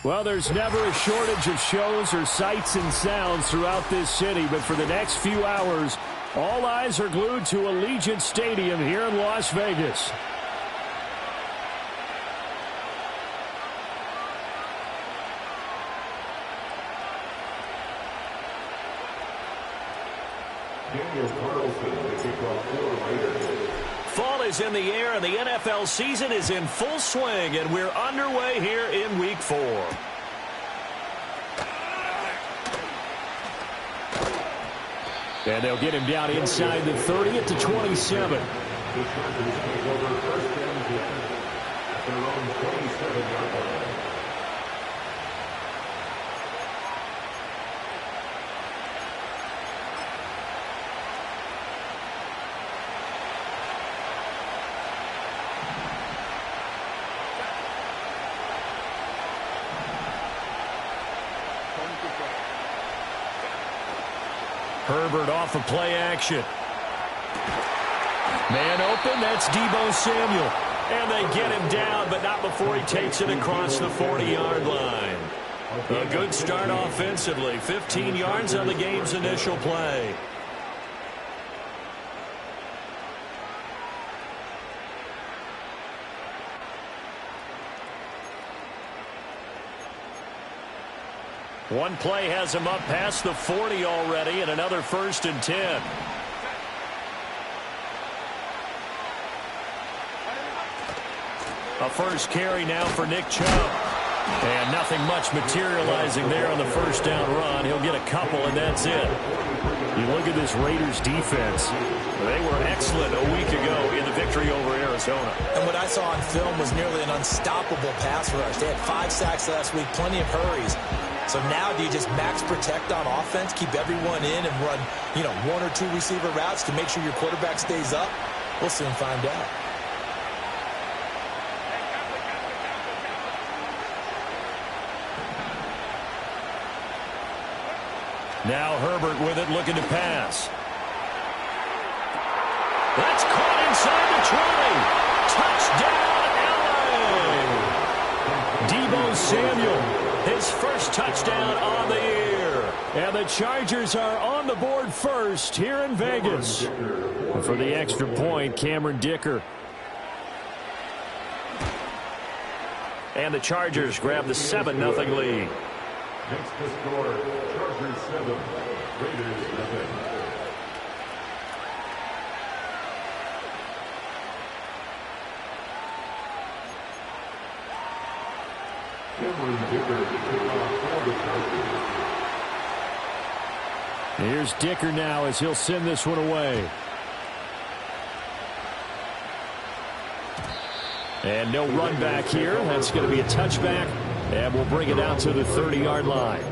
Well, there's never a shortage of shows or sights and sounds throughout this city, but for the next few hours, all eyes are glued to Allegiant Stadium here in Las Vegas. Fall is in the air, and the NFL season is in full swing, and we're underway here in Week 4. And they'll get him down inside the 30 at the 27. Herbert off of play action. Man open, that's Deebo Samuel. And they get him down, but not before he takes it across the 40-yard line. A good start offensively. 15 yards on the game's initial play. One play has him up past the 40 already, and another 1st and 10. A first carry now for Nick Chubb. And nothing much materializing there on the first down run. He'll get a couple, and that's it. You look at this Raiders defense. They were excellent a week ago in the victory over Arizona. And what I saw on film was nearly an unstoppable pass rush. They had 5 sacks last week, plenty of hurries. So now do you just max protect on offense, keep everyone in, and run, 1 or 2 receiver routes to make sure your quarterback stays up? We'll soon find out. Now Herbert with it, looking to pass. That's caught inside the 20. Touchdown, LA! Deebo Samuel. His first touchdown on the year. And the Chargers are on the board first here in Vegas. For the extra point, Cameron Dicker. And the Chargers grab the 7-0 lead. Next to score, Chargers 7, Raiders 7. Here's Dicker now as he'll send this one away. And no run back here. That's going to be a touchback. And we'll bring it out to the 30-yard line.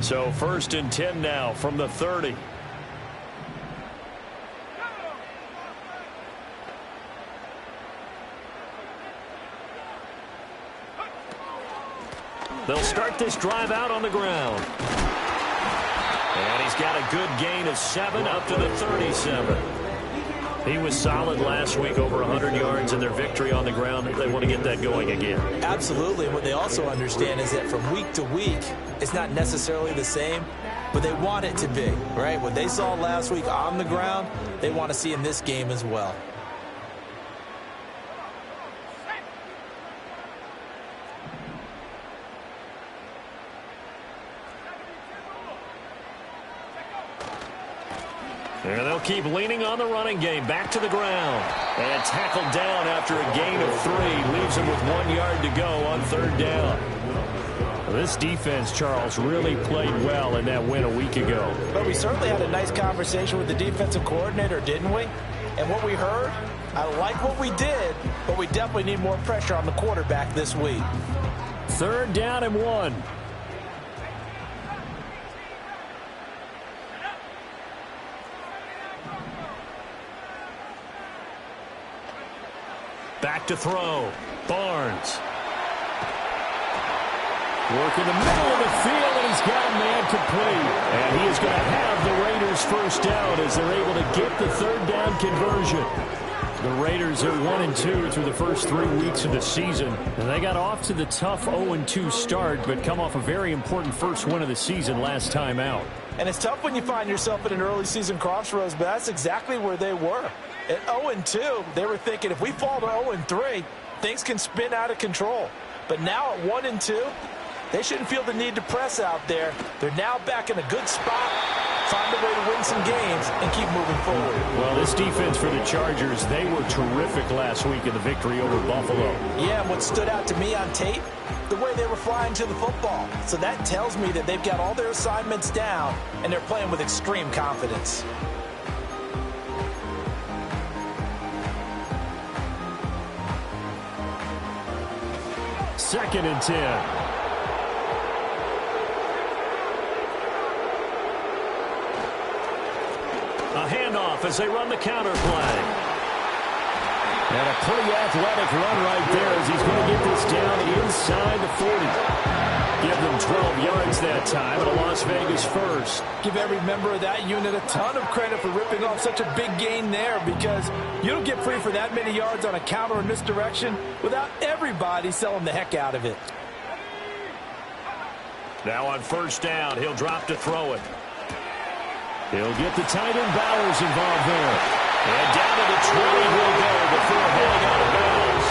So 1st and 10 now from the 30. They'll start this drive out on the ground. And he's got a good gain of 7 up to the 37. He was solid last week, over 100 yards in their victory on the ground. They want to get that going again. Absolutely. And what they also understand is that from week to week, it's not necessarily the same, but they want it to be, right? What they saw last week on the ground, they want to see in this game as well. And they'll keep leaning on the running game. Back to the ground. And tackled down after a gain of 3. Leaves him with 1 yard to go on 3rd down. This defense, Charles, really played well in that win a week ago. But we certainly had a nice conversation with the defensive coordinator, didn't we? And what we heard, I like what we did, but we definitely need more pressure on the quarterback this week. 3rd down and 1. Back to throw. Barnes. Working the middle of the field, and he's got a man complete. And he is going to have the Raiders first down as they're able to get the third down conversion. The Raiders are 1-2 through the first 3 weeks of the season. And they got off to the tough 0-2 start, but come off a very important first win of the season last time out. And it's tough when you find yourself at an early season crossroads, but that's exactly where they were. At 0-2, they were thinking if we fall to 0-3, things can spin out of control. But now at 1-2, they shouldn't feel the need to press out there. They're now back in a good spot, find a way to win some games, and keep moving forward. Well, this defense for the Chargers, they were terrific last week in the victory over Buffalo. Yeah, and what stood out to me on tape, the way they were flying to the football. So that tells me that they've got all their assignments down, and they're playing with extreme confidence. Second and 10. A handoff as they run the counter play. And a pretty athletic run right there as he's going to get this down inside the 40. Give them 12 yards that time, and a Las Vegas first. Give every member of that unit a ton of credit for ripping off such a big gain there, because you don't get free for that many yards on a counter or misdirection without everybody selling the heck out of it. Now on first down, he'll drop to throw it. He'll get the tight end Bowers involved there. And down to the 20 he'll go before heading out of bounds.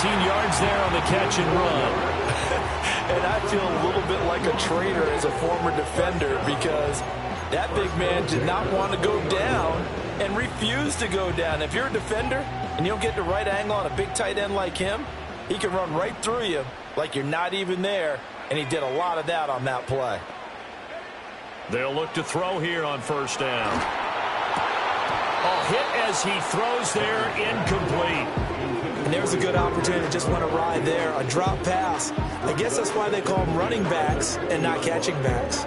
19 yards there on the catch and run. And I feel a little bit like a traitor as a former defender, because that big man did not want to go down and refused to go down. If you're a defender and you don't get the right angle on a big tight end like him, he can run right through you like you're not even there, and he did a lot of that on that play. They'll look to throw here on first down. Oh, hit as he throws there, incomplete. And there's a good opportunity to just went awry there, a drop pass. I guess that's why they call them running backs and not catching backs.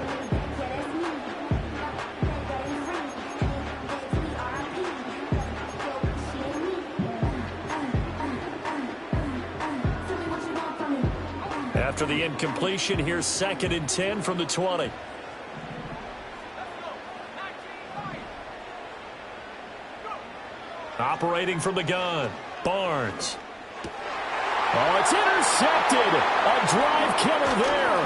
After the incompletion, here's second and 10 from the 20. Operating from the gun, Barnes. Oh, it's intercepted. A drive killer there.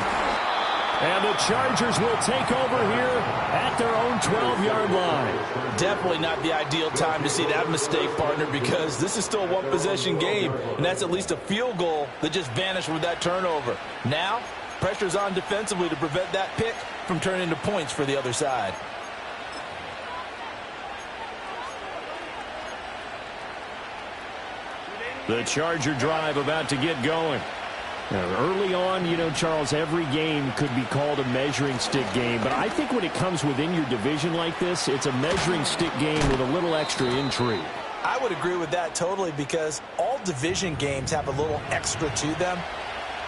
And the Chargers will take over here at their own 12-yard line. Definitely not the ideal time to see that mistake, partner, because this is still a one-possession game, and that's at least a field goal that just vanished with that turnover. Now, pressure's on defensively to prevent that pick from turning into points for the other side. The Charger drive about to get going. Now, early on, you know, Charles, every game could be called a measuring stick game. But I think when it comes within your division like this, it's a measuring stick game with a little extra intrigue. I would agree with that totally, because all division games have a little extra to them.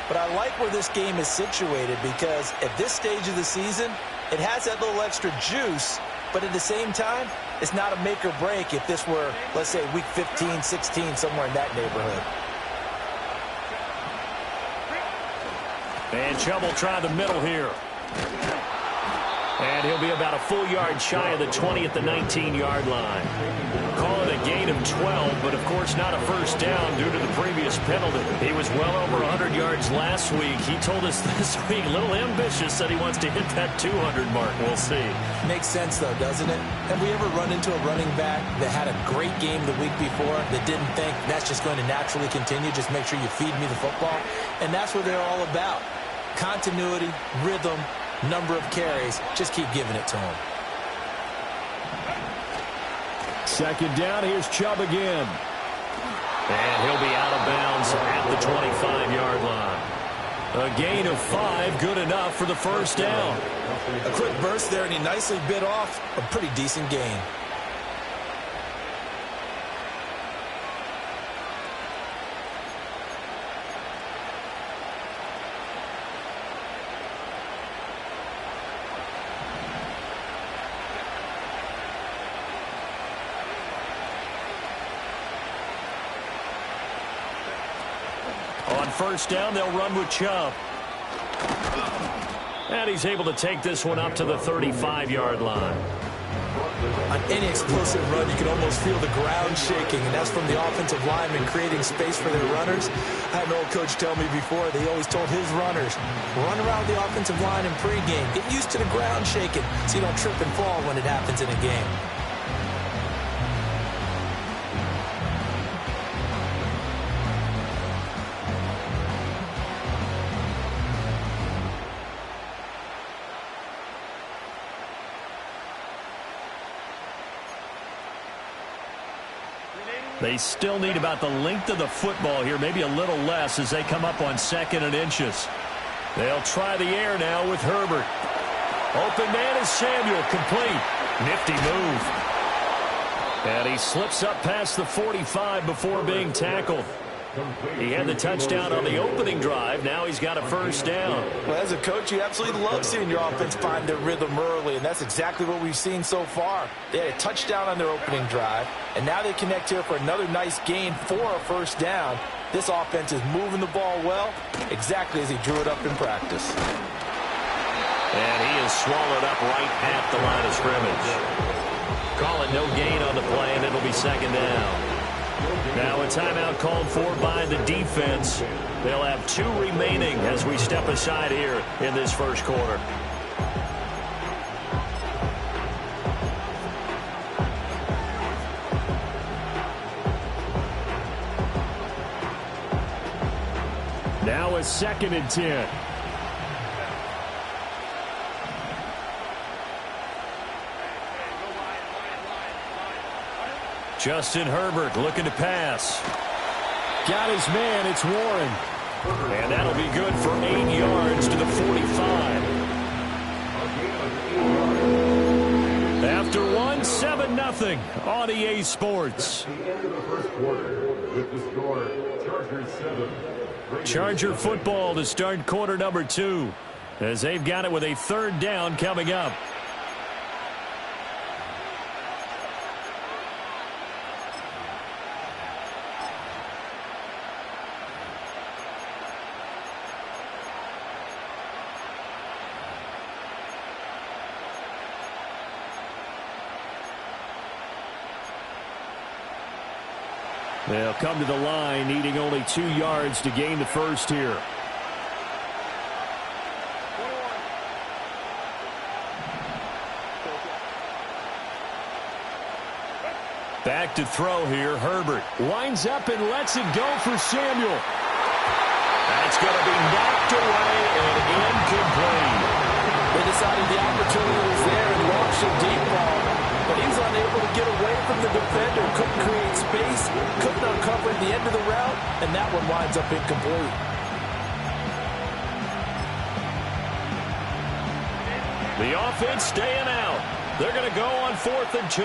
But I like where this game is situated, because at this stage of the season, it has that little extra juice. But at the same time, it's not a make or break if this were, let's say, week 15, 16, somewhere in that neighborhood. And Chubb will try the middle here. And he'll be about a full yard shy of the 20 at the 19-yard line. Call it a gain of 12, but of course not a first down due to the previous penalty. He was well over 100 yards last week. He told us this week, a little ambitious, said he wants to hit that 200 mark. We'll see. Makes sense, though, doesn't it? Have we ever run into a running back that had a great game the week before that didn't think that's just going to naturally continue? Just make sure you feed me the football. And that's what they're all about. Continuity, rhythm, number of carries. Just keep giving it to him. Second down, here's Chubb again. And he'll be out of bounds at the 25-yard line. A gain of 5, good enough for the first down. A quick burst there, and he nicely bit off a pretty decent gain. On first down, they'll run with Chubb. And he's able to take this one up to the 35-yard line. On any explosive run, you can almost feel the ground shaking, and that's from the offensive linemen creating space for their runners. I had an old coach tell me before, they always told his runners, run around the offensive line in pregame. Get used to the ground shaking so you don't trip and fall when it happens in a game. They still need about the length of the football here, maybe a little less as they come up on 2nd and inches. They'll try the air now with Herbert. Open man is Samuel, complete. Nifty move. And he slips up past the 45 before being tackled. He had the touchdown on the opening drive. Now he's got a first down. Well, as a coach, you absolutely love seeing your offense find their rhythm early, and that's exactly what we've seen so far. They had a touchdown on their opening drive, and now they connect here for another nice gain for a first down. This offense is moving the ball well, exactly as he drew it up in practice. And he is swallowed up right at the line of scrimmage. Call it no gain on the play, and it'll be 2nd down. Now a timeout called for by the defense. They'll have 2 remaining as we step aside here in this first quarter. Now a 2nd and 10. Justin Herbert looking to pass. Got his man, it's Warren. And that'll be good for 8 yards to the 45. After one, 7-0 on EA Sports. At the end of the first quarter, with the score, Chargers 7. Charger football to start quarter number 2, as they've got it with a 3rd down coming up. They'll come to the line, needing only 2 yards to gain the first here. Back to throw here. Herbert winds up and lets it go for Samuel. That's going to be knocked away and incomplete. They decided the opportunity was there and launched a deep ball, but he was unable to get away from the defender, couldn't create space, couldn't uncover the end of the route, and that one winds up incomplete. The offense staying out. They're going to go on 4th and 2.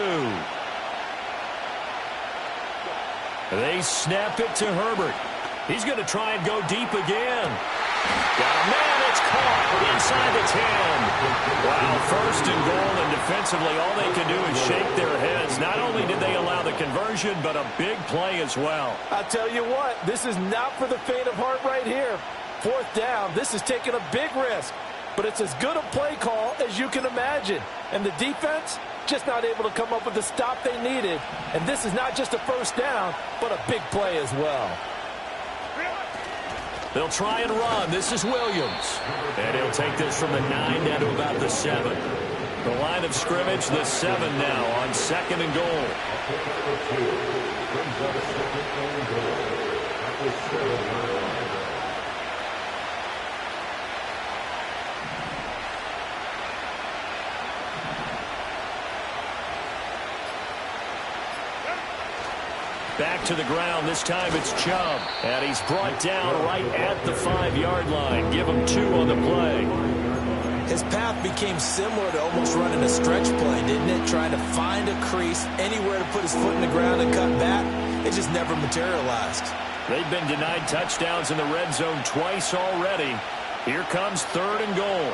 They snap it to Herbert. He's going to try and go deep again. Got a man, it's caught inside the 10. Wow, 1st and goal, and defensively all they can do is shake their heads. Not only did they allow the conversion, but a big play as well. I'll tell you what, this is not for the faint of heart right here. 4th down, this is taking a big risk, but it's as good a play call as you can imagine. And the defense just not able to come up with the stop they needed. And this is not just a first down, but a big play as well. They'll try and run. This is Williams. And he'll take this from the 9 down to about the 7. The line of scrimmage, the 7 now on 2nd and goal. Back to the ground. This time it's Chubb. And he's brought down right at the 5-yard line. Give him 2 on the play. His path became similar to almost running a stretch play, didn't it? Trying to find a crease, anywhere to put his foot in the ground and cut back. It just never materialized. They've been denied touchdowns in the red zone twice already. Here comes 3rd and goal.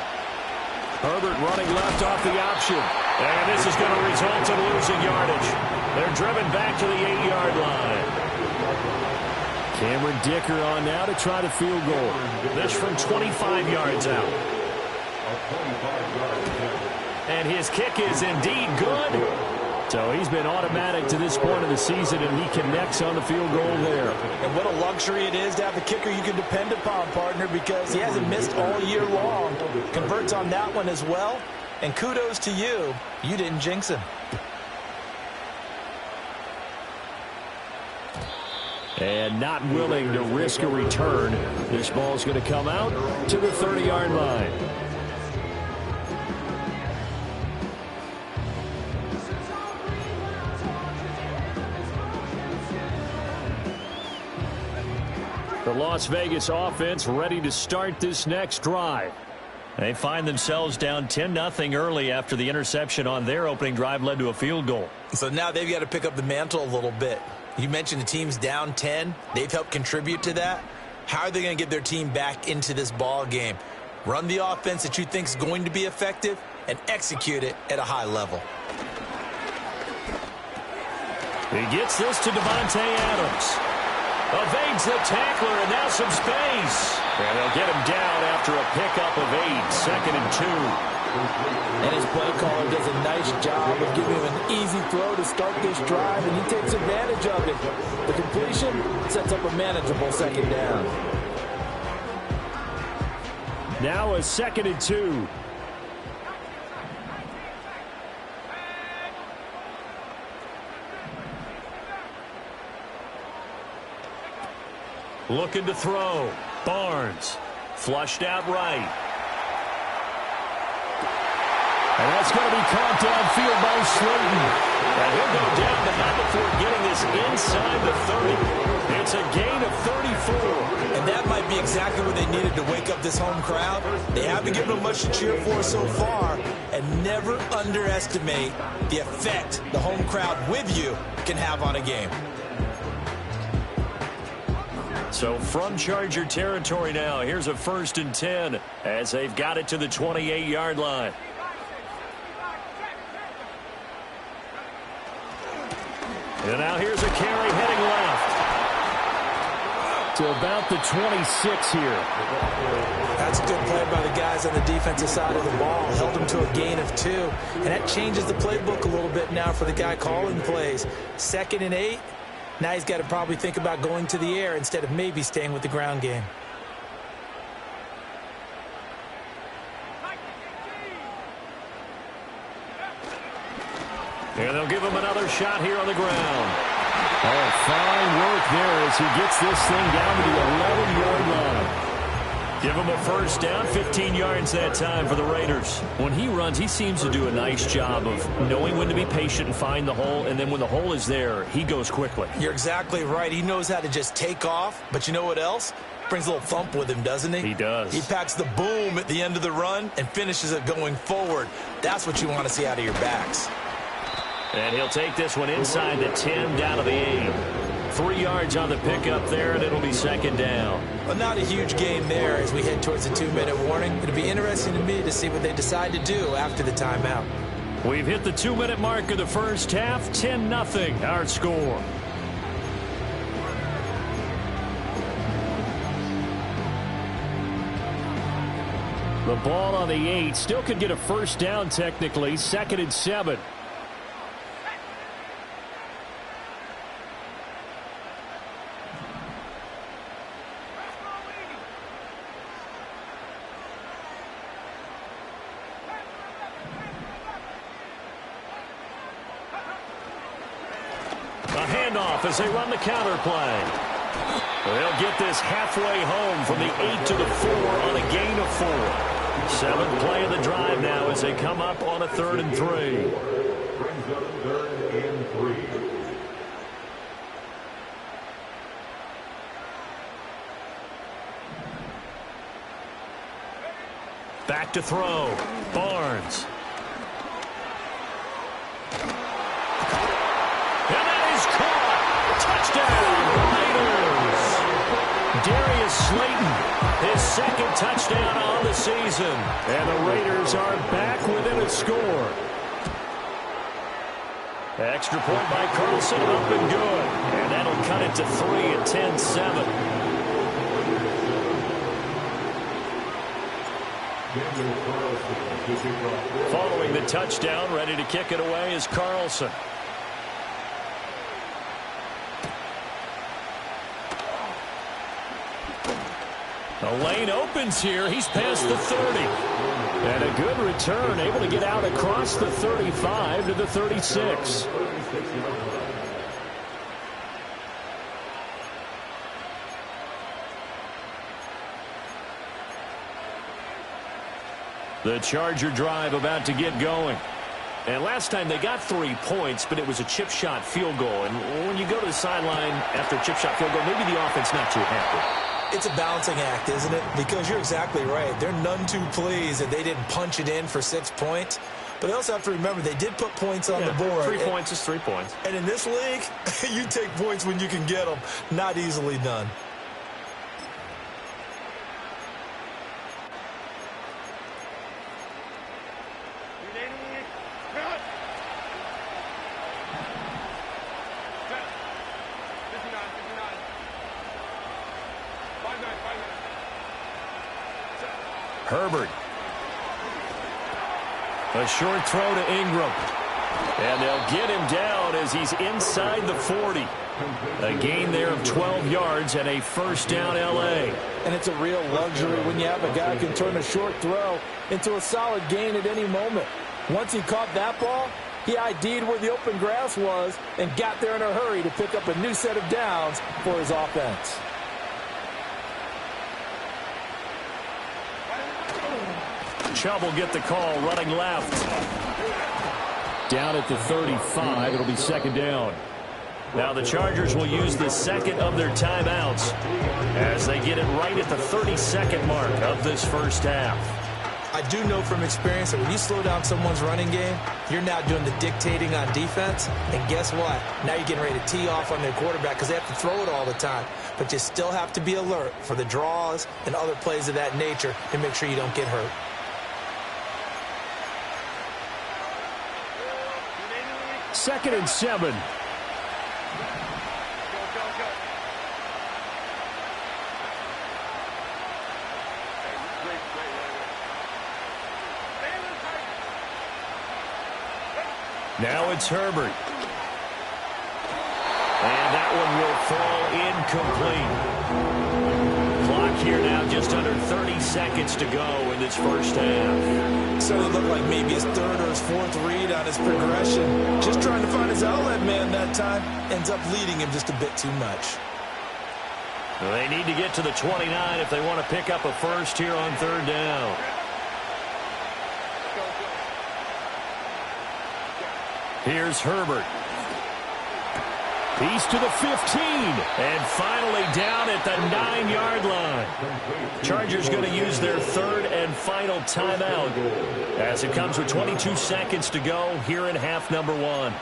Herbert running left off the option. And this is going to result in losing yardage. They're driven back to the 8-yard line. Cameron Dicker on now to try the field goal. This from 25 yards out. A 25-yard attempt. And his kick is indeed good. So he's been automatic to this point of the season, and he connects on the field goal there. And what a luxury it is to have a kicker you can depend upon, partner, because he hasn't missed all year long. Converts on that one as well. And kudos to you. You didn't jinx him. And not willing to risk a return. This ball's going to come out to the 30-yard line. The Las Vegas offense ready to start this next drive. They find themselves down 10-0 early after the interception on their opening drive led to a field goal. So now they've got to pick up the mantle a little bit. You mentioned the team's down 10. They've helped contribute to that. How are they going to get their team back into this ball game? Run the offense that you think is going to be effective and execute it at a high level. He gets this to Davante Adams. Evades the tackler, and now some space. And they'll get him down after a pickup of 8, 2nd and 2. And his play caller does a nice job of giving him an easy throw to start this drive, and he takes advantage of it. The completion sets up a manageable 2nd down. Now a 2nd and 2. Looking to throw. Barnes. Flushed out right. And that's going to be caught downfield by Slayton. And he'll go down the not before getting this inside the 30. It's a gain of 34. And that might be exactly what they needed to wake up this home crowd. They haven't given them much to cheer for so far. And never underestimate the effect the home crowd with you can have on a game. So from Charger territory now, here's a 1st and 10 as they've got it to the 28-yard line. And now here's a carry heading left to about the 26 here. That's a good play by the guys on the defensive side of the ball. Held them to a gain of 2. And that changes the playbook a little bit now for the guy calling plays. 2nd and 8. Now he's got to probably think about going to the air instead of maybe staying with the ground game. And they'll give him another shot here on the ground. Oh, fine work there as he gets this thing down to the 11-yard line. Give him a 1st down, 15 yards that time for the Raiders. When he runs, he seems to do a nice job of knowing when to be patient and find the hole, and then when the hole is there, he goes quickly. You're exactly right. He knows how to just take off, but you know what else? Brings a little thump with him, doesn't he? He does. He packs the boom at the end of the run and finishes it going forward. That's what you want to see out of your backs. And he'll take this one inside the 10 down to the 8. 3 yards on the pickup there, and it'll be 2nd down. Well, not a huge gain there as we head towards the 2-minute warning. It'll be interesting to me to see what they decide to do after the timeout. We've hit the 2-minute mark of the first half. 10-0 our score. The ball on the 8. Still could get a 1st down technically. 2nd and 7. As they run the counter play. They'll get this halfway home from the 8 to the 4 on a gain of 4. 7th play of the drive now as they come up on a 3rd and 3. Brings up 3rd and 3. Back to throw. Barnes. Darius Slayton, his 2nd touchdown on the season. And the Raiders are back within a score. Extra point by Carlson, up and good. And that'll cut it to 3 at 10-7. Daniel Carlson to kick off. Following the touchdown, ready to kick it away is Carlson. The lane opens here. He's past the 30. And a good return, able to get out across the 35 to the 36. The Charger drive about to get going. And last time they got 3 points, but it was a chip shot field goal. And when you go to the sideline after a chip shot field goal, maybe the offense not too happy. It's a balancing act, isn't it? Because you're exactly right. They're none too pleased that they didn't punch it in for 6 points. But they also have to remember they did put points on the board. 3 points is 3 points. And in this league, you take points when you can get them. Not easily done. Herbert. A short throw to Ingram. And they'll get him down as he's inside the 40. A gain there of 12 yards and a first down L.A. And it's a real luxury when you have a guy who can turn a short throw into a solid gain at any moment. Once he caught that ball, he ID'd where the open grass was and got there in a hurry to pick up a new set of downs for his offense. Chubb will get the call, running left. Down at the 35, it'll be second down. Now the Chargers will use the second of their timeouts as they get it right at the 32nd mark of this first half. I do know from experience that when you slow down someone's running game, you're now doing the dictating on defense. And guess what? Now you're getting ready to tee off on their quarterback because they have to throw it all the time. But you still have to be alert for the draws and other plays of that nature to make sure you don't get hurt. Second and 7. Now it's Herbert. And that one will fall incomplete. Clock here now just under 30 seconds to go in this first half. So it looked like maybe his third or his fourth read on his progression. Just trying to find his outlet man that time. Ends up leading him just a bit too much. They need to get to the 29 if they want to pick up a first here on third down. Here's Herbert. He's to the 15. And finally down at the 9-yard line. Chargers going to use their third and final timeout as it comes with 22 seconds to go here in half number 1.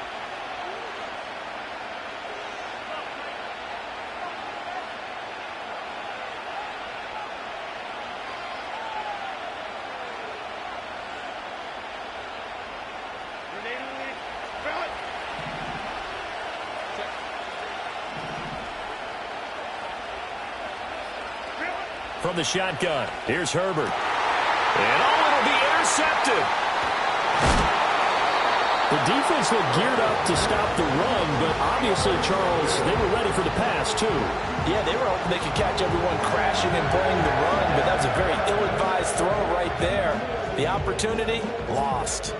From the shotgun, here's Herbert. And it'll be intercepted. The defense looked geared up to stop the run, but obviously, Charles, they were ready for the pass, too. Yeah, they were hoping they could catch everyone crashing and playing the run, but that was a very ill-advised throw right there. The opportunity, lost.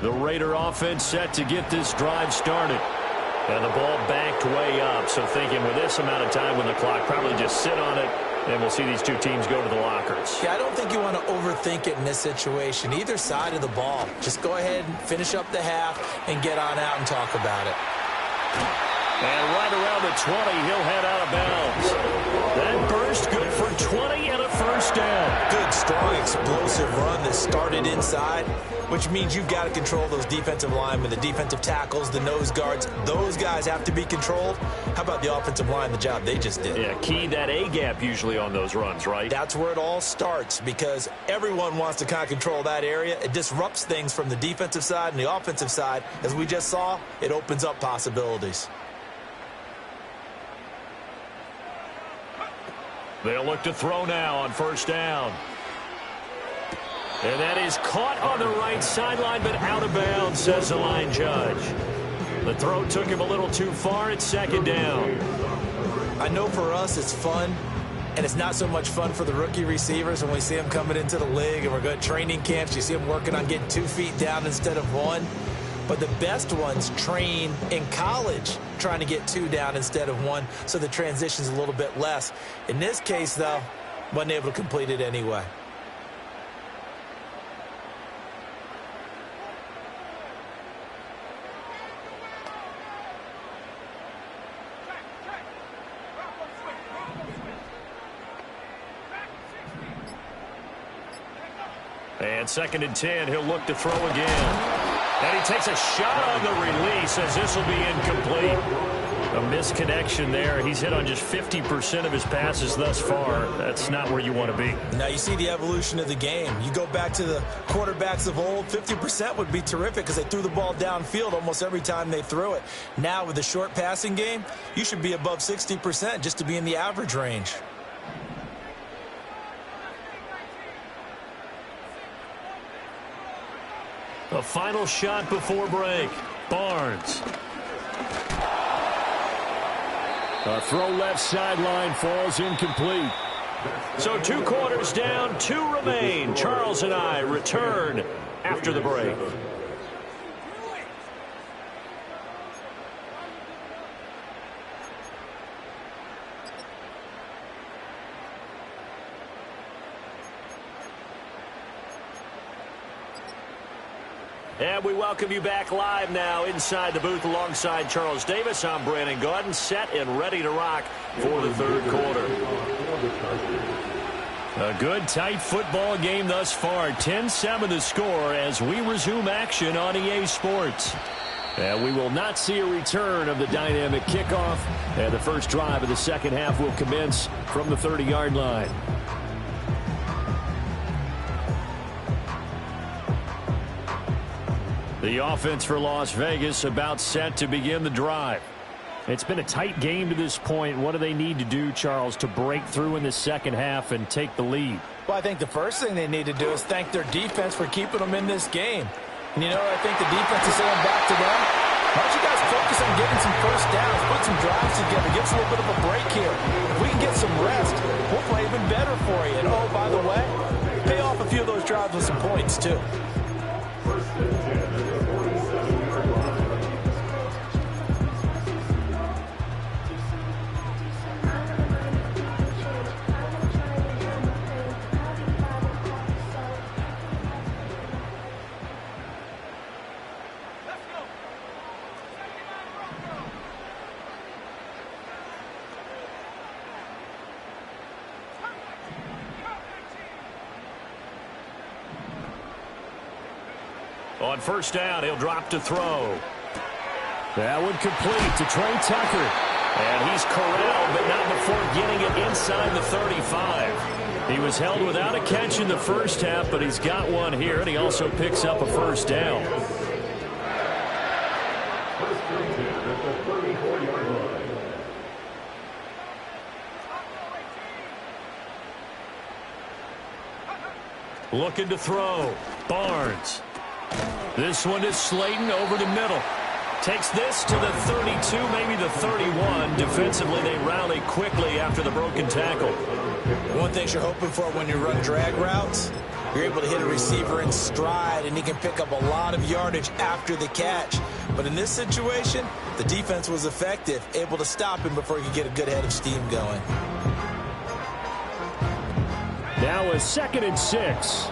The Raider offense set to get this drive started. And the ball backed way up. So thinking with this amount of time on the clock, probably just sit on it, and we'll see these two teams go to the lockers. Yeah, I don't think you want to overthink it in this situation. Either side of the ball. Just go ahead and finish up the half and get on out and talk about it. And right around the 20, he'll head out of bounds. That burst good for 20 and a first down. Good, strong, explosive explosive run that started inside, which means you've got to control those defensive linemen, the defensive tackles, the nose guards. Those guys have to be controlled. How about the offensive line, the job they just did? Yeah, key that A-gap usually on those runs, right? That's where it all starts, because everyone wants to kind of control that area. It disrupts things from the defensive side and the offensive side. As we just saw, it opens up possibilities. They'll look to throw now on first down. And that is caught on the right sideline, but out of bounds, says the line judge. The throw took him a little too far. It's second down. I know for us it's fun, and it's not so much fun for the rookie receivers when we see them coming into the league and we're going to training camps. You see them working on getting 2 feet down instead of 1. But the best ones train in college trying to get 2 down instead of 1, so the transition's a little bit less. In this case, though, wasn't able to complete it anyway. And second and 10, he'll look to throw again. And he takes a shot on the release as this will be incomplete. A misconnection there. He's hit on just 50% of his passes thus far. That's not where you want to be. Now you see the evolution of the game. You go back to the quarterbacks of old, 50% would be terrific because they threw the ball downfield almost every time they threw it. Now with the short passing game, you should be above 60% just to be in the average range. A final shot before break. Barnes. A throw left sideline falls incomplete. So 2 quarters down, 2 remain. Charles and I return after the break. And we welcome you back live now inside the booth alongside Charles Davis. I'm Brandon Gaudin, set and ready to rock for the third quarter. A good, tight football game thus far. 10-7 the score as we resume action on EA Sports. And we will not see a return of the dynamic kickoff. And the first drive of the second half will commence from the 30-yard line. The offense for Las Vegas about set to begin the drive. It's been a tight game to this point. What do they need to do, Charles, to break through in the second half and take the lead? Well, I think the first thing they need to do is thank their defense for keeping them in this game. And, you know, I think the defense is saying back to them, why don't you guys focus on getting some first downs, put some drives together, give us a little bit of a break here. If we can get some rest, we'll play even better for you. And, oh, by the way, pay off a few of those drives with some points, too. On first down, he'll drop to throw. That one complete to Trey Tucker. And he's corralled, but not before getting it inside the 35. He was held without a catch in the first half, but he's got one here, and he also picks up a first down. Looking to throw. Barnes. This one is Slayton over the middle. Takes this to the 32, maybe the 31. Defensively, they rally quickly after the broken tackle. One thing you're hoping for when you run drag routes, you're able to hit a receiver in stride, and he can pick up a lot of yardage after the catch. But in this situation, the defense was effective, able to stop him before he could get a good head of steam going. Now a 2nd and 6.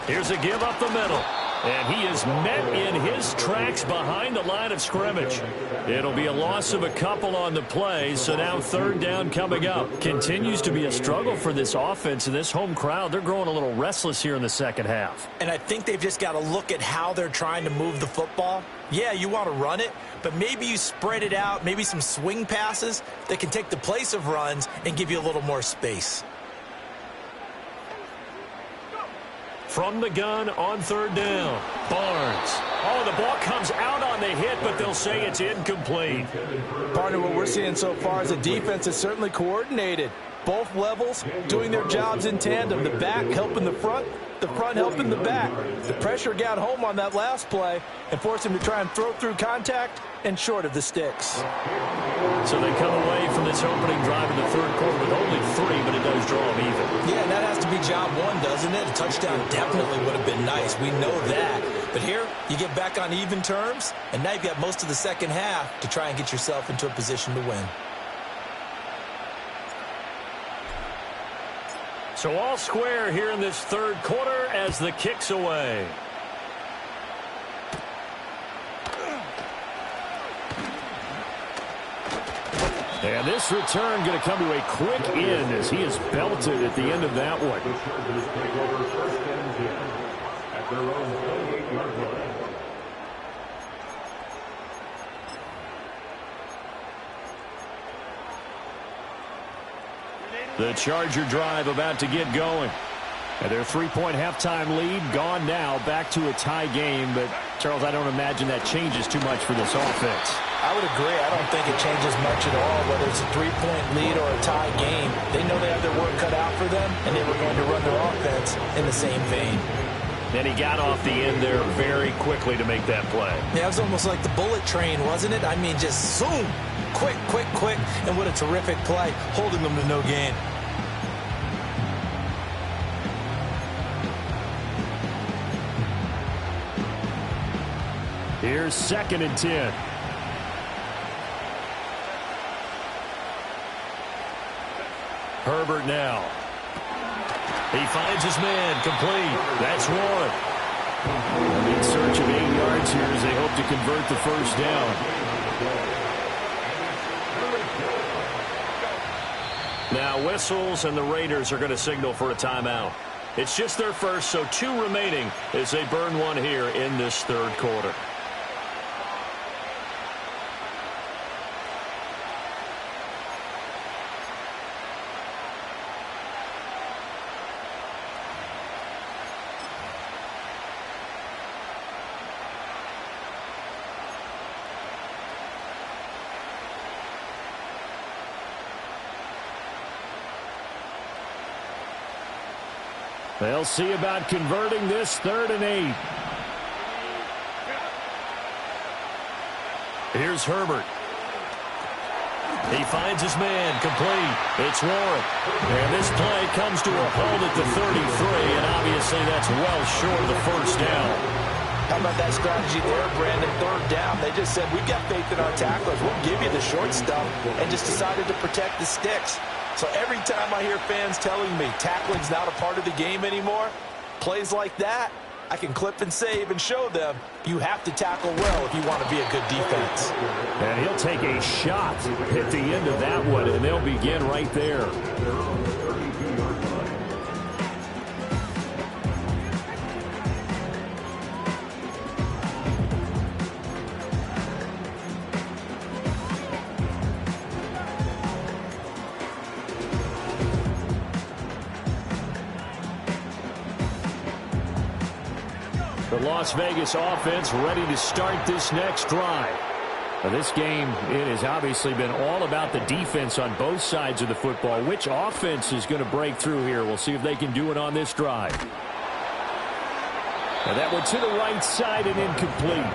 Here's a give up the middle. And he is met in his tracks behind the line of scrimmage. It'll be a loss of a couple on the play, so now third down coming up. Continues to be a struggle for this offense and this home crowd. They're growing a little restless here in the second half. And I think they've just got to look at how they're trying to move the football. Yeah, you want to run it, but maybe you spread it out, maybe some swing passes that can take the place of runs and give you a little more space. From the gun on third down, Barnes. Oh, the ball comes out on the hit, but they'll say it's incomplete. Partner, what we're seeing so far is the defense is certainly coordinated. Both levels doing their jobs in tandem. The back helping the front helping the back. The pressure got home on that last play and forced him to try and throw through contact and short of the sticks. So they come away from this opening drive in the third quarter with only 3, but it does draw them even. Yeah, and that has to be job one, doesn't it? A touchdown definitely would have been nice. We know that. But here, you get back on even terms, and now you've got most of the second half to try and get yourself into a position to win. So all square here in this third quarter as the kick's away. And this return going to come to a quick end as he is belted at the end of that one. The Chargers take over first and 10 at their own 28-yard line. The Charger drive about to get going. And their 3-point halftime lead gone now, back to a tie game. But, Charles, I don't imagine that changes too much for this offense. I would agree. I don't think it changes much at all, whether it's a 3-point lead or a tie game. They know they have their work cut out for them, and they were going to run their offense in the same vein. And he got off the end there very quickly to make that play. Yeah, it was almost like the bullet train, wasn't it? I mean, just zoom. Quick, quick, quick. And what a terrific play, holding them to no gain. Here's 2nd and 10. Herbert now. He finds his man, complete. That's Warren. In search of 8 yards here as they hope to convert the first down. Now whistles, and the Raiders are going to signal for a timeout. It's just their first, so 2 remaining as they burn one here in this third quarter. They'll see about converting this 3rd and 8. Here's Herbert. He finds his man, complete. It's Warren. And this play comes to a halt at the 33, and obviously that's well short of the first down. How about that strategy there, Brandon? 3rd down. They just said, we've got faith in our tacklers. We'll give you the short stuff, and just decided to protect the sticks. So every time I hear fans telling me tackling's not a part of the game anymore, plays like that, I can clip and save and show them you have to tackle well if you want to be a good defense. And he'll take a shot at the end of that one, and they'll begin right there. The Las Vegas offense ready to start this next drive. Now, this game, it has obviously been all about the defense on both sides of the football. Which offense is going to break through here? We'll see if they can do it on this drive. And that one to the right side and incomplete.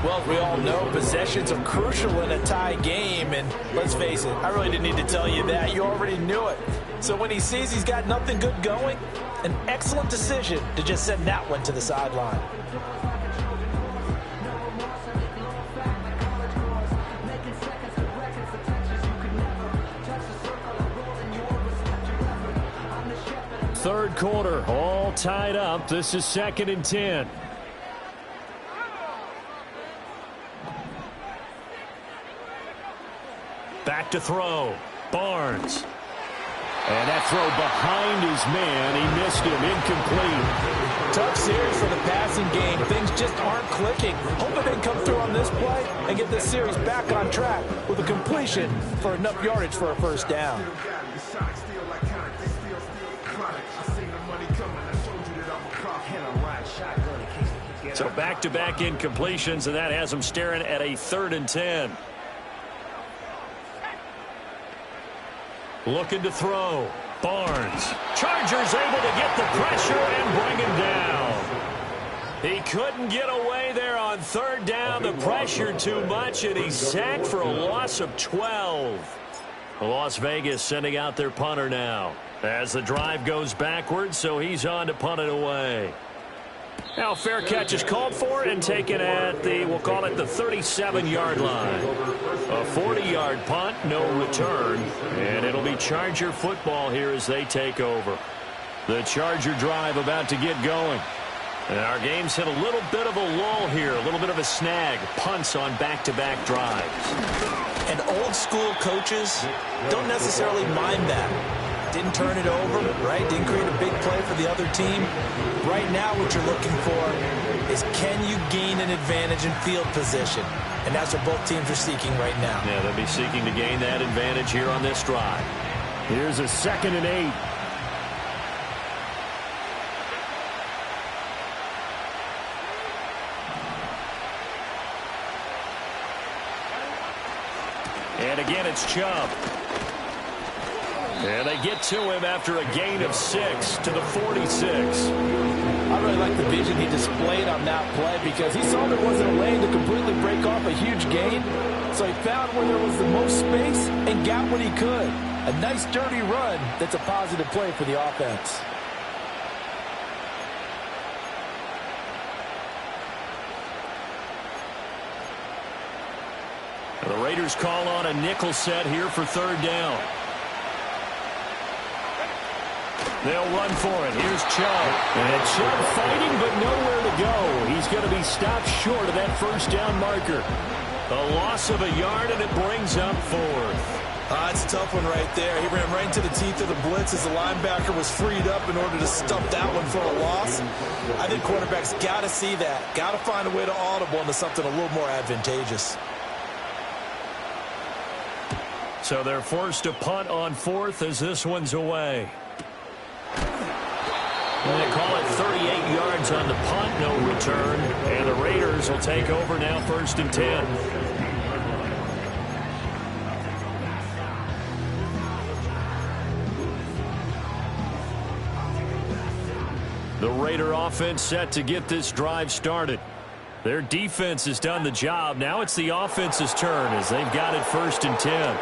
Well, we all know possessions are crucial in a tie game, and let's face it, I really didn't need to tell you that. You already knew it. So when he sees he's got nothing good going, an excellent decision to just send that one to the sideline. Third quarter, all tied up. This is 2nd and 10. Back to throw. Barnes. And that throw behind his man. He missed him. Incomplete. Tough series for the passing game. Things just aren't clicking. Hoping they can come through on this play and get this series back on track with a completion for enough yardage for a first down. So back-to-back incompletions, and that has them staring at a 3rd and 10. Looking to throw. Barnes. Chargers able to get the pressure and bring him down. He couldn't get away there on 3rd down. The pressure too much, and he's sacked for a loss of 12. Las Vegas sending out their punter now as the drive goes backwards, so he's on to punt it away. Now fair catch is called for and taken at the, we'll call it the 37-yard line. A 40-yard punt, no return, and it'll be Charger football here as they take over. The Charger drive about to get going. And our game's hit a little bit of a lull here, a little bit of a snag. Punts on back-to-back drives. And old school coaches don't necessarily mind that. Didn't turn it over, right? Didn't create a big play for the other team. Right now what you're looking for is, can you gain an advantage in field position? And that's what both teams are seeking right now. Yeah, they'll be seeking to gain that advantage here on this drive. Here's a 2nd and 8. And again, it's Chubb. And they get to him after a gain of 6 to the 46. I really like the vision he displayed on that play because he saw there wasn't a lane to completely break off a huge gain. So he found where there was the most space and got what he could. A nice dirty run that's a positive play for the offense. The Raiders call on a nickel set here for 3rd down. They'll run for it. Here's Chubb. And Chubb fighting, but nowhere to go. He's going to be stopped short of that 1st down marker. A loss of a yard, and it brings up 4th. It's a tough one right there. He ran right into the teeth of the blitz as the linebacker was freed up in order to stump that one for a loss. I think quarterbacks got to see that. Got to find a way to audible into something a little more advantageous. So they're forced to punt on 4th as this one's away. And they call it 38 yards on the punt, no return. And the Raiders will take over now 1st and 10. The Raider offense set to get this drive started. Their defense has done the job. Now it's the offense's turn as they've got it 1st and 10.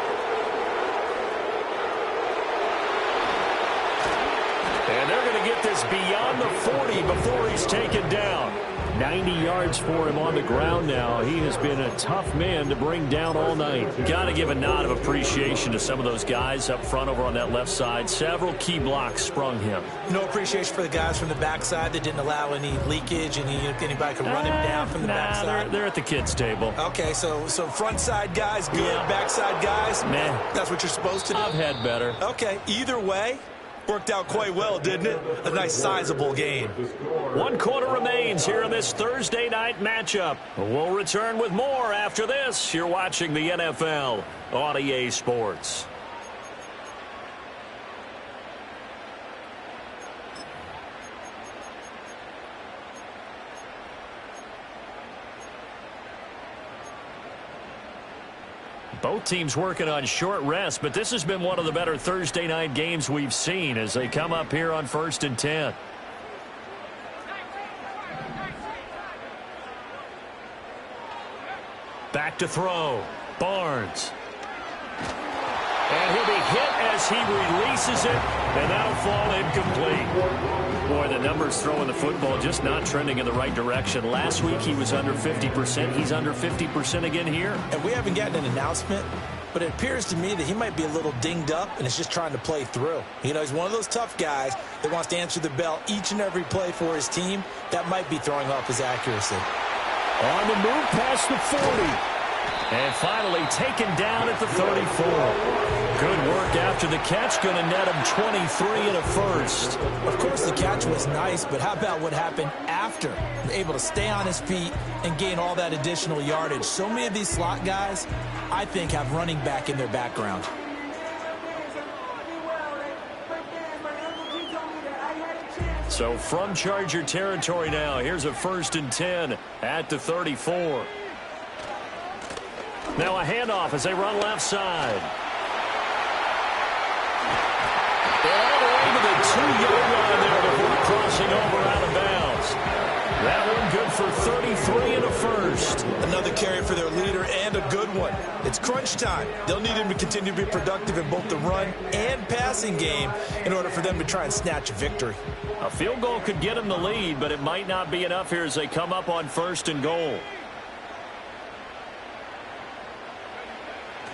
And they're going to get this beyond the 40 before he's taken down. 90 yards for him on the ground now. He has been a tough man to bring down all night. Got to give a nod of appreciation to some of those guys up front over on that left side. Several key blocks sprung him. No appreciation for the guys from the backside that didn't allow any leakage and anybody could run him down from the backside. They're at the kids' table. Okay, so front side guys good, yeah. Backside guys, man, that's what you're supposed to do. I've had better. Okay, either way, worked out quite well, didn't it? A nice sizable game. 1 quarter remains here in this Thursday night matchup. We'll return with more after this. You're watching the NFL on EA Sports. Both teams working on short rest, but this has been one of the better Thursday night games we've seen as they come up here on 1st and 10. Back to throw. Barnes. And he'll be hit as he releases it, and that'll fall incomplete. Boy, the numbers throwing the football just not trending in the right direction. Last week he was under 50%. He's under 50% again here. And we haven't gotten an announcement, but it appears to me that he might be a little dinged up and is just trying to play through. You know, he's one of those tough guys that wants to answer the bell each and every play for his team. That might be throwing off his accuracy. On the move past the 40. And finally taken down at the 34. Good work after the catch. Going to net him 23 and a first. Of course, the catch was nice, but how about what happened after? Able to stay on his feet and gain all that additional yardage. So many of these slot guys, I think, have running back in their background. So from Charger territory now, here's a 1st and 10 at the 34. Now a handoff as they run left side. All the way to the 2-yard line there before crossing over out of bounds. That one good for 33 and a first. Another carry for their leader and a good one. It's crunch time. They'll need him to continue to be productive in both the run and passing game in order for them to try and snatch a victory. A field goal could get them the lead, but it might not be enough here as they come up on 1st and goal.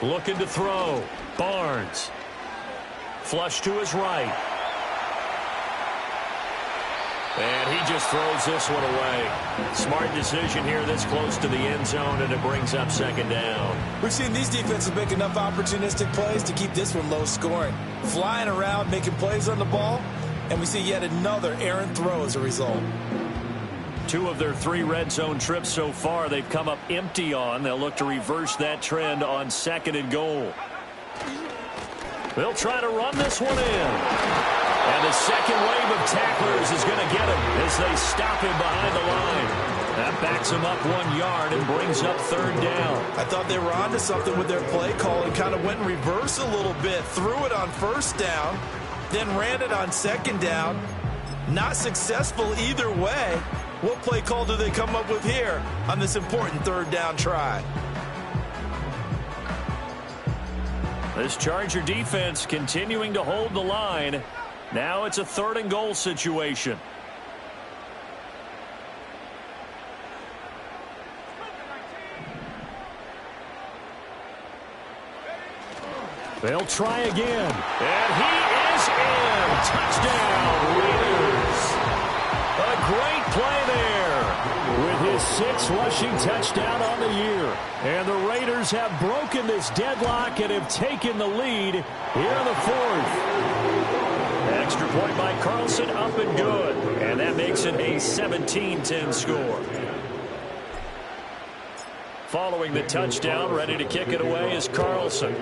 Looking to throw. Barnes. Flush to his right. And he just throws this one away. Smart decision here this close to the end zone, and it brings up 2nd down. We've seen these defenses make enough opportunistic plays to keep this one low scoring. Flying around, making plays on the ball, and we see yet another errant throw as a result. 2 of their 3 red zone trips so far they've come up empty on. They'll look to reverse that trend on 2nd and goal. They'll try to run this one in. And the second wave of tacklers is going to get him as they stop him behind the line. That backs him up 1 yard and brings up 3rd down. I thought they were onto something with their play call and kind of went in reverse a little bit. Threw it on 1st down, then ran it on 2nd down. Not successful either way. What play call do they come up with here on this important 3rd down try? This Charger defense continuing to hold the line. Now it's a 3rd and goal situation. They'll try again. And he is in. Touchdown, Raiders. A great play there with his 6th rushing touchdown on the year. And the Raiders have broken this deadlock and have taken the lead here in the 4th. Extra point by Carlson, up and good. And that makes it a 17-10 score. Following the touchdown, ready to kick it away is Carlson.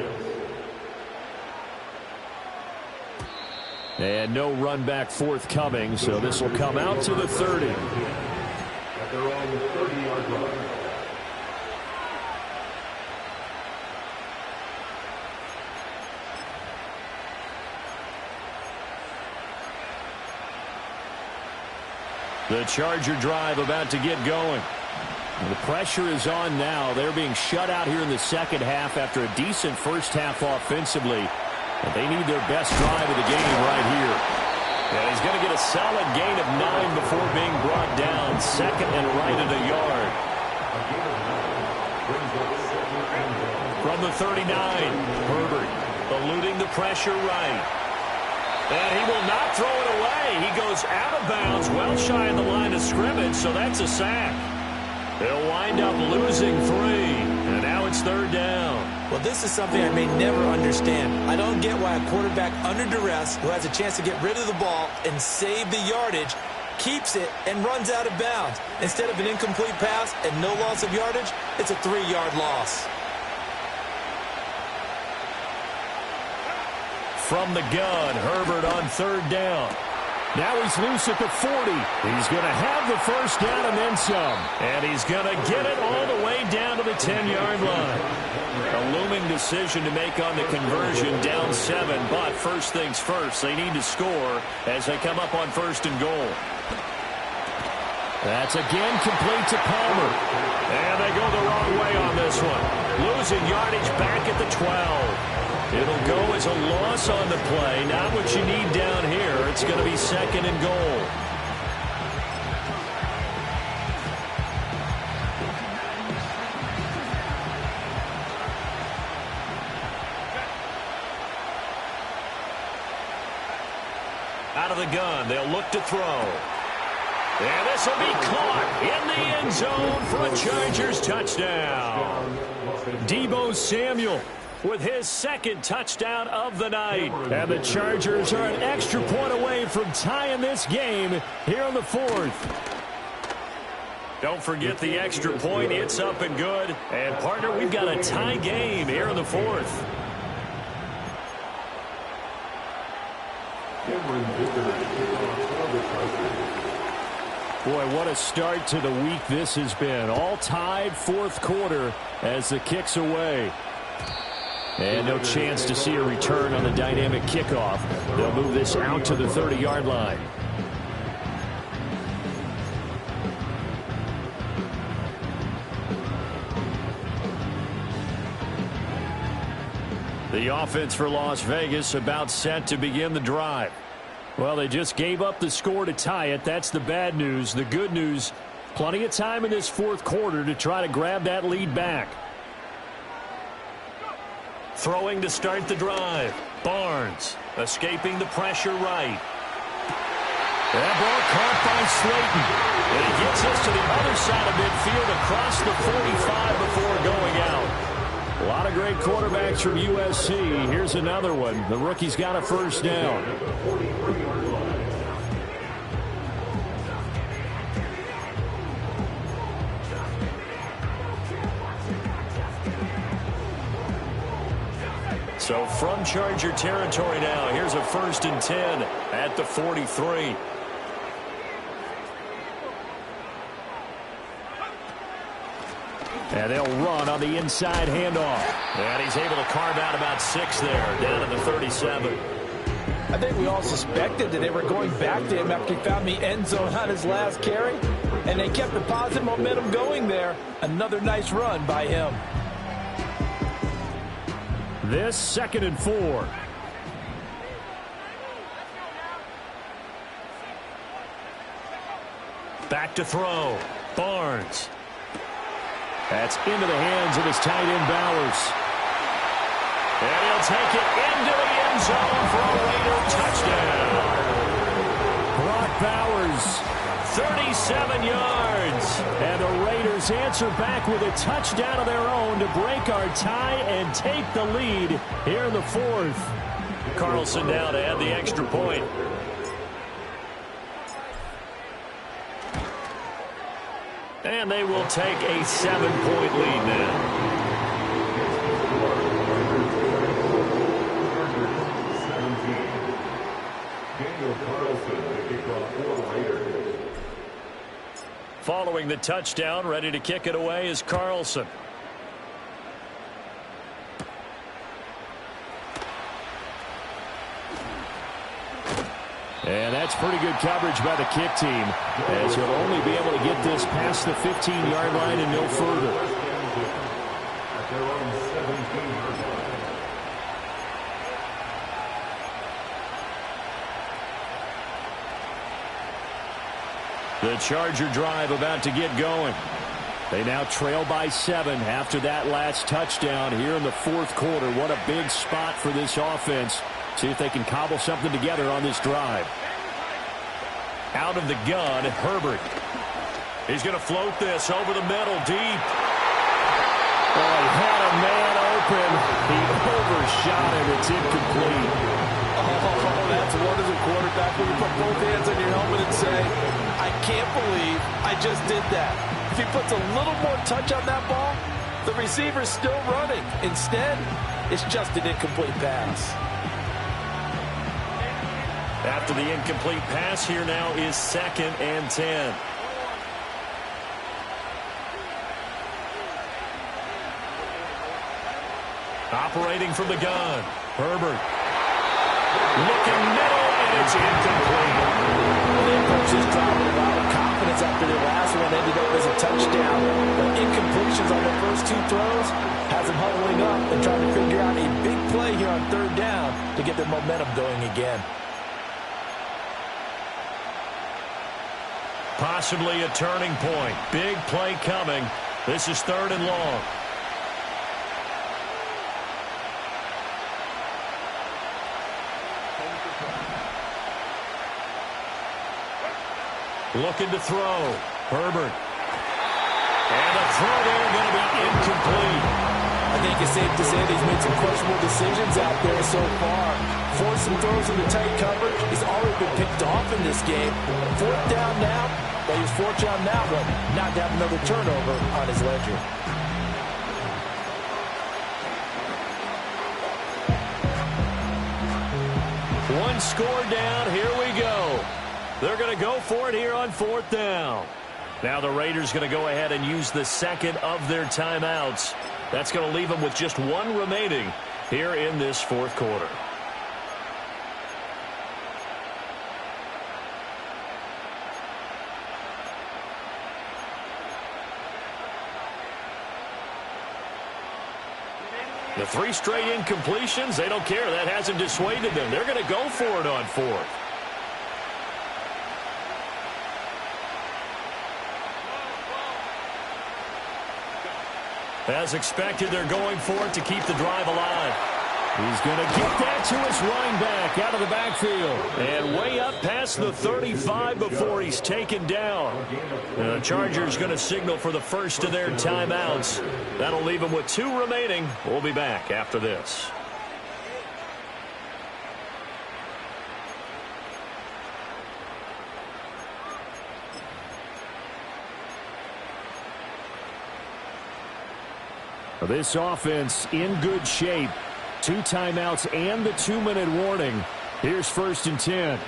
And no run back forthcoming, so this will come out to the 30. At their own 30-yard line. The Charger drive about to get going. And the pressure is on now. They're being shut out here in the second half after a decent first half offensively. And they need their best drive of the game right here. And he's going to get a solid gain of 9 before being brought down. 2nd and right at a yard. From the 39, Herbert eluding the pressure right. And he will not throw it away. He goes out of bounds, well shy of the line of scrimmage, so that's a sack. They'll wind up losing 3, and now it's 3rd down. Well, this is something I may never understand. I don't get why a quarterback under duress who has a chance to get rid of the ball and save the yardage keeps it and runs out of bounds. Instead of an incomplete pass and no loss of yardage, it's a 3-yard loss. From the gun, Herbert on 3rd down. Now he's loose at the 40. He's going to have the first down and then some. And he's going to get it all the way down to the 10-yard line. A looming decision to make on the conversion, down 7. But first things first, they need to score as they come up on 1st and goal. That's again complete to Palmer. And they go the wrong way on this one. Losing yardage back at the 12. It'll go as a loss on the play. Not what you need down here. It's going to be 2nd and goal. Out of the gun, they'll look to throw. And this will be caught in the end zone for a Chargers touchdown. Deebo Samuel with his second touchdown of the night. And the Chargers are an extra point away from tying this game here in the fourth. Don't forget the extra point. It's up and good. And, partner, we've got a tie game here in the fourth. Boy, what a start to the week this has been. All tied fourth quarter as the kick's away. And no chance to see a return on the dynamic kickoff. They'll move this out to the 30-yard line. The offense for Las Vegas about set to begin the drive. Well, they just gave up the score to tie it. That's the bad news. The good news, plenty of time in this fourth quarter to try to grab that lead back. Throwing to start the drive. Barnes escaping the pressure right. That ball caught by Slayton. And he gets us to the other side of midfield across the 45 before going out. A lot of great quarterbacks from USC. Here's another one. The rookie's got a first down. So from Charger territory now, here's a 1st and 10 at the 43. And they'll run on the inside handoff. And he's able to carve out about 6 there, down to the 37. I think we all suspected that they were going back to him after he found the end zone on his last carry. And they kept the positive momentum going there. Another nice run by him. This 2nd and 4. Back to throw. Barnes. That's into the hands of his tight end, Bowers. And he'll take it into the end zone for a Raider touchdown. Brock Bowers, 37 yards. And the Raiders answer back with a touchdown of their own to break our tie and take the lead here in the fourth. Carlson now to add the extra point. And they will take a 7-point lead now. Following the touchdown, ready to kick it away is Carlson. And that's pretty good coverage by the kick team, as he'll only be able to get this past the 15-yard line and no further. The Charger drive about to get going. They now trail by 7 after that last touchdown here in the fourth quarter. What a big spot for this offense. See if they can cobble something together on this drive. Out of the gun, Herbert. He's going to float this over the middle, deep. Oh, he had a man open. He overshot it. It's incomplete. Oh, that's one as a quarterback when you put both hands on your helmet and say, I can't believe I just did that. If he puts a little more touch on that ball, the receiver's still running. Instead, it's just an incomplete pass. After the incomplete pass, here now is 2nd and 10. Operating from the gun, Herbert. Looking middle, and it's incomplete. Well, the coaches dropped a lot of confidence after their last one ended up as a touchdown. But incompletions on their first 2 throws has them huddling up and trying to figure out a big play here on 3rd down to get their momentum going again. Possibly a turning point. Big play coming. This is 3rd and long. Looking to throw. Herbert. And the throw there going to be incomplete. I think it's safe to say that he's made some questionable decisions out there so far. Forced some throws into tight coverage. He's already been picked off in this game. Fourth down now. But he was fortunate on that one not to have another turnover on his ledger. One score down. Here we go. They're going to go for it here on fourth down. Now the Raiders going to go ahead and use the second of their timeouts. That's going to leave them with just one remaining here in this fourth quarter. The 3 straight incompletions, they don't care. That hasn't dissuaded them. They're going to go for it on fourth. As expected, they're going for it to keep the drive alive. He's going to get that to his running back out of the backfield. And way up past the 35 before he's taken down. And the Chargers going to signal for the first of their timeouts. That'll leave them with 2 remaining. We'll be back after this. This offense in good shape. 2 timeouts and the 2-minute warning. Here's 1st and 10.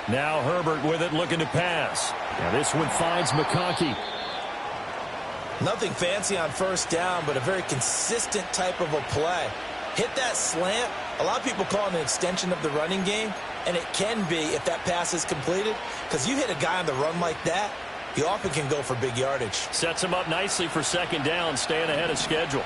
Now Herbert with it, looking to pass. Now this one finds McConkey. Nothing fancy on first down, but a very consistent type of a play. Hit that slant. A lot of people call it an extension of the running game, and it can be if that pass is completed, because you hit a guy on the run like that, he often can go for big yardage. Sets him up nicely for second down, staying ahead of schedule.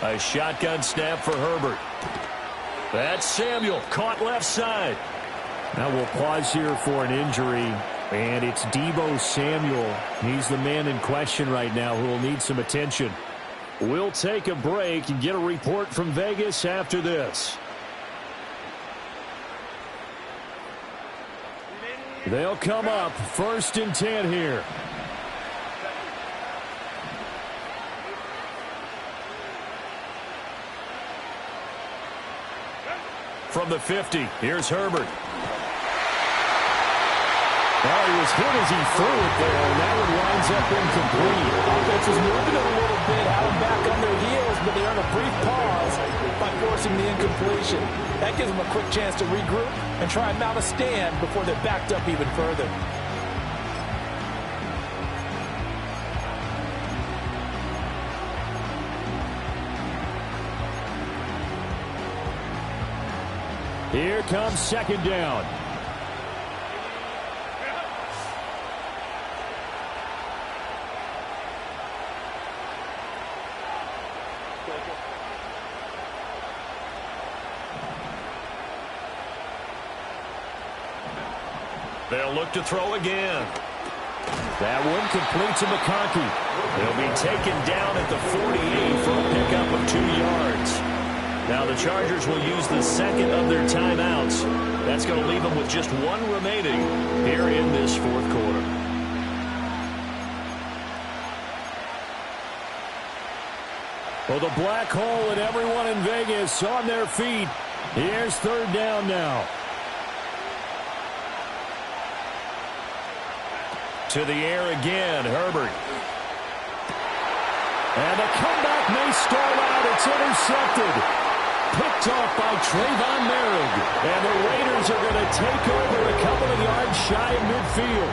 A shotgun snap for Herbert. That's Samuel, caught left side. Now we'll pause here for an injury, and it's Deebo Samuel. He's the man in question right now who will need some attention. We'll take a break and get a report from Vegas after this. They'll come up 1st and 10 here. From the 50, here's Herbert. Well, he was hit as he threw it there, and that one winds up incomplete. Offense was moving it a little bit, had them back on their heels, but they earned a brief pause by forcing the incompletion. That gives them a quick chance to regroup and try and mount a stand before they're backed up even further. Here comes second down. They'll look to throw again. That one complete to McConkey. He'll be taken down at the 48 for a pickup of 2 yards. Now the Chargers will use the second of their timeouts. That's going to leave them with just 1 remaining here in this fourth quarter. Well, the black hole and everyone in Vegas on their feet. Here's 3rd down now. To the air again, Herbert. And the comeback may stall out. It's intercepted. Picked off by Trayvon Merrick. And the Raiders are going to take over a couple of yards shy of midfield.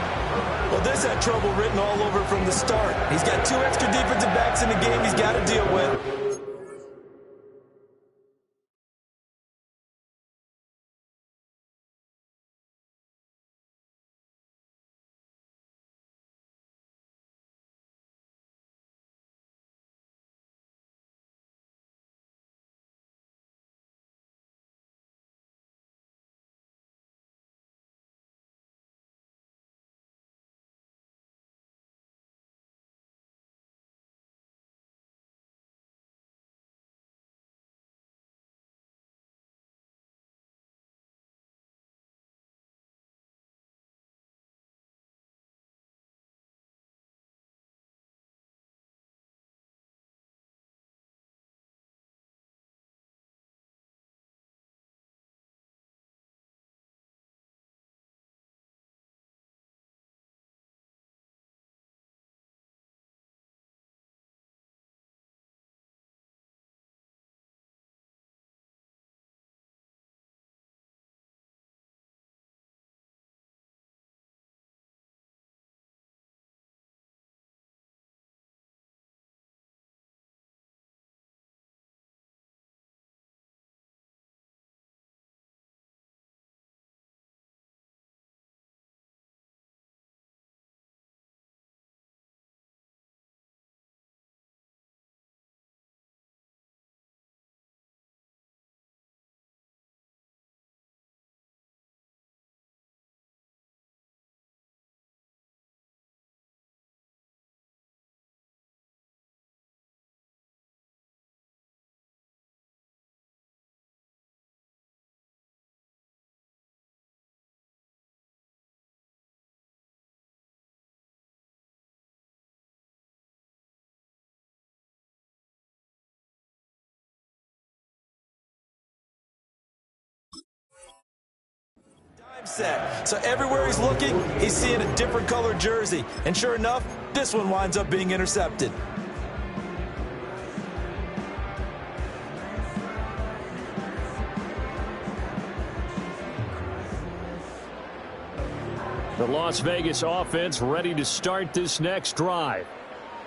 Well, this had trouble written all over from the start. He's got 2 extra defensive backs in the game he's got to deal with. set. So everywhere he's looking, he's seeing a different colored jersey. And sure enough, this one winds up being intercepted. The Las Vegas offense ready to start this next drive.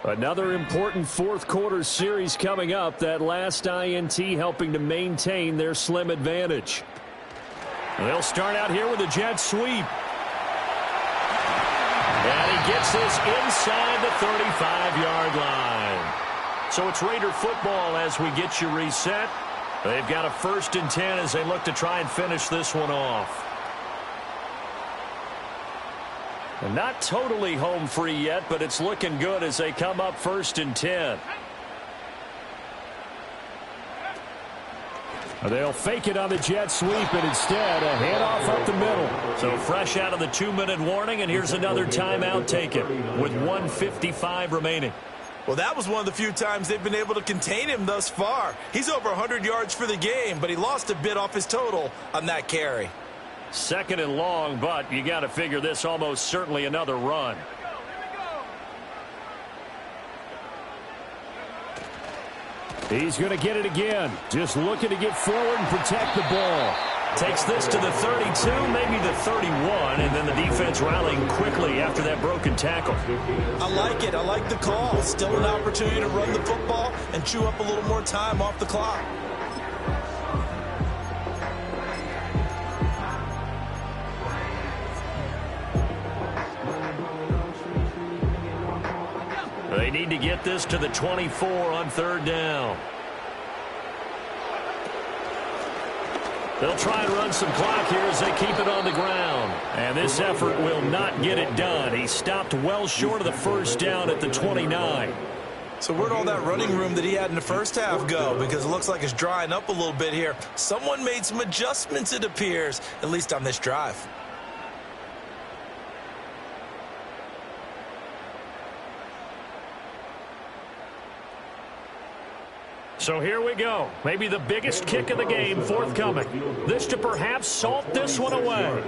Another important fourth quarter series coming up. That last INT helping to maintain their slim advantage. They'll start out here with a jet sweep. And he gets this inside the 35-yard line. So it's Raider football as we get you reset. They've got a 1st and 10 as they look to try and finish this one off. And not totally home free yet, but it's looking good as they come up 1st and 10. They'll fake it on the jet sweep, and instead a handoff up the middle. So fresh out of the 2-minute warning, and here's another timeout taken with 1:55 remaining. Well, that was one of the few times they've been able to contain him thus far. He's over 100 yards for the game, but he lost a bit off his total on that carry. 2nd and long, but you got to figure this almost certainly another run. He's going to get it again. Just looking to get forward and protect the ball. Takes this to the 32, maybe the 31, and then the defense rallying quickly after that broken tackle. I like it. I like the call. Still an opportunity to run the football and chew up a little more time off the clock. They need to get this to the 24 on 3rd down. They'll try and run some clock here as they keep it on the ground. And this effort will not get it done. He stopped well short of the 1st down at the 29. So where'd all that running room that he had in the first half go? Because it looks like it's drying up a little bit here. Someone made some adjustments, it appears, at least on this drive. So here we go. Maybe the biggest kick of the game forthcoming. This to perhaps salt this one away.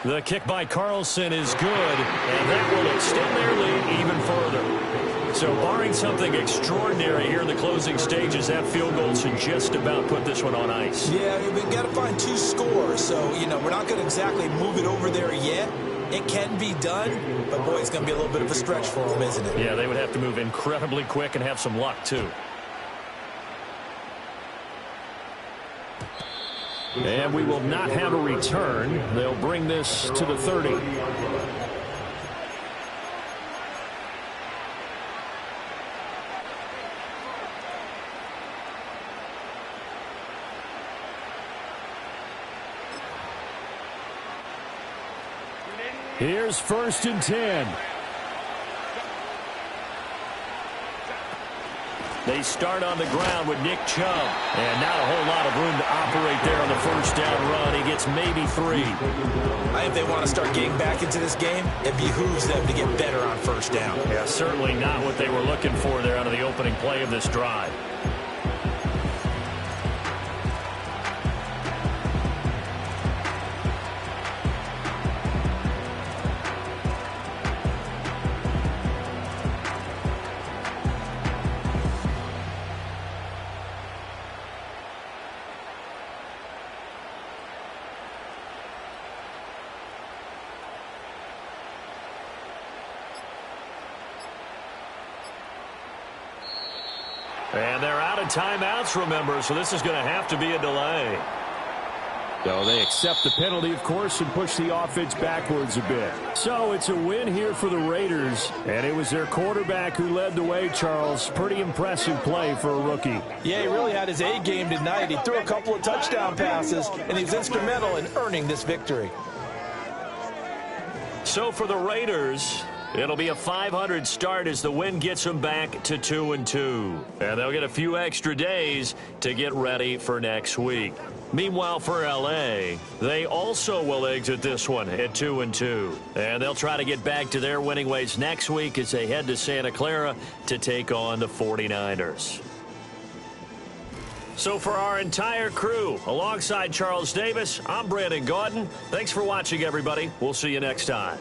The kick by Carlson is good, and that will extend their lead even further. So barring something extraordinary here in the closing stages, that field goal should just about put this one on ice. Yeah, we've got to find 2 scores. So, we're not going to exactly move it over there yet. It can be done, but, boy, it's going to be a little bit of a stretch for them, isn't it? Yeah, they would have to move incredibly quick and have some luck, too. And we will not have a return. They'll bring this to the 30. Here's 1st and 10. They start on the ground with Nick Chubb. And not a whole lot of room to operate there on the 1st down run. He gets maybe 3. I think they want to start getting back into this game. It behooves them to get better on 1st down. Yeah, certainly not what they were looking for there out of the opening play of this drive. And they're out of timeouts, remember, so this is going to have to be a delay. So they accept the penalty, of course, and push the offense backwards a bit. So it's a win here for the Raiders, and it was their quarterback who led the way, Charles. Pretty impressive play for a rookie. Yeah, he really had his A game tonight. He threw a couple of touchdown passes, and he was instrumental in earning this victory. So for the Raiders, it'll be a .500 start as the win gets them back to 2-2. And they'll get a few extra days to get ready for next week. Meanwhile, for L.A., they also will exit this one at 2-2. And they'll try to get back to their winning ways next week as they head to Santa Clara to take on the 49ers. So for our entire crew, alongside Charles Davis, I'm Brandon Gaudin. Thanks for watching, everybody. We'll see you next time.